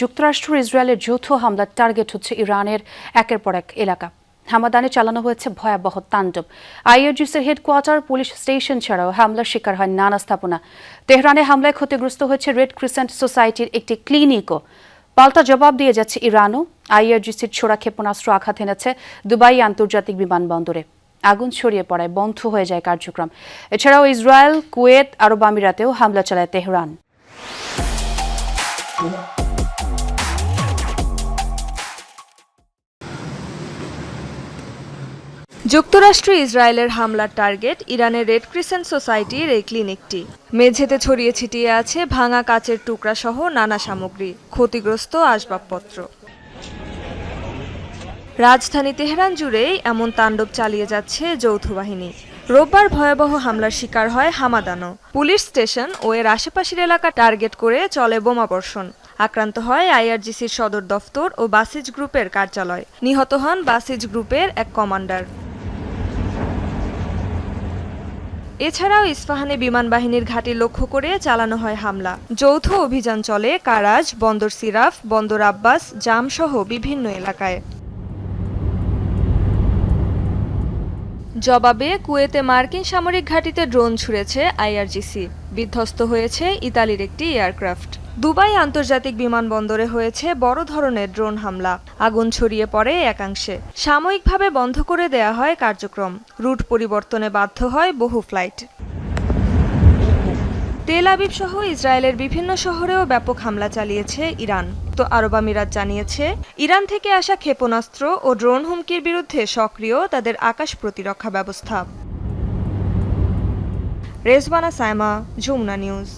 যুক্তরাষ্ট্র ইসরায়েলের যৌথ হামলার টার্গেট হচ্ছে ইরানের একের পর এক এলাকা। হামাদানে চালানো হয়েছে ভয়াবহ তাণ্ডব। আইআরজিসির হেডকোয়ার্টার, পুলিশ স্টেশন ছাড়াও হামলার শিকার হয় নানা স্থাপনা। তেহরানে হামলায় ক্ষতিগ্রস্ত হয়েছে রেড ক্রিসেন্ট সোসাইটির একটি ক্লিনিকও। পাল্টা জবাব দিয়ে যাচ্ছে ইরানও। আইআরজিসির ছোড়া ক্ষেপণাস্ত্র আঘাত এনেছে দুবাই আন্তর্জাতিক বিমানবন্দরে। আগুন ছড়িয়ে পড়ায় বন্ধ হয়ে যায় কার্যক্রম। এছাড়াও ইসরায়েল, কুয়েত, আরব আমিরাতেও হামলা চালায় তেহরান। যুক্তরাষ্ট্র ইসরায়েলের হামলার টার্গেট ইরানের রেড ক্রিসেন্ট সোসাইটির এই ক্লিনিকটি। মেঝেতে ছড়িয়ে ছিটিয়ে আছে ভাঙা কাচের টুকরা সহ নানা সামগ্রী, ক্ষতিগ্রস্ত আসবাবপত্র। রাজধানী তেহরান জুড়েই এমন তাণ্ডব চালিয়ে যাচ্ছে যৌথ বাহিনী। রোববার ভয়াবহ হামলার শিকার হয় হামাদানো। পুলিশ স্টেশন ও এর আশেপাশের এলাকা টার্গেট করে চলে বোমাবর্ষণ। আক্রান্ত হয় আইআরজিসির সদর দফতর ও বাসিজ গ্রুপের কার্যালয়। নিহত হন বাসিজ গ্রুপের এক কমান্ডার। এছাড়াও ইস্পাহানে বিমান বাহিনীর ঘাঁটি লক্ষ্য করে চালানো হয় হামলা। যৌথ অভিযান চলে কারাজ, বন্দর সিরাফ, বন্দর আব্বাস, জাম সহ বিভিন্ন এলাকায়। জবাবে কুয়েতে মার্কিন সামরিক ঘাঁটিতে ড্রোন ছুড়েছে আইআরজিসি। বিধ্বস্ত হয়েছে ইতালির একটি এয়ারক্রাফট। দুবাই আন্তর্জাতিক বিমানবন্দরে হয়েছে বড় ধরনের ড্রোন হামলা। আগুন ছড়িয়ে পড়ে একাংশে। সাময়িকভাবে বন্ধ করে দেয়া হয় কার্যক্রম। রুট পরিবর্তনে বাধ্য হয় বহু ফ্লাইট। তেল আবিব সহ ইসরায়েলের বিভিন্ন শহরেও ব্যাপক হামলা চালিয়েছে ইরান। তো আরব আমিরাত জানিয়েছে, ইরান থেকে আসা ক্ষেপণাস্ত্র ও ড্রোন হুমকির বিরুদ্ধে সক্রিয় তাদের আকাশ প্রতিরক্ষা ব্যবস্থা। রেজওয়ানা সাইমা, যমুনা নিউজ।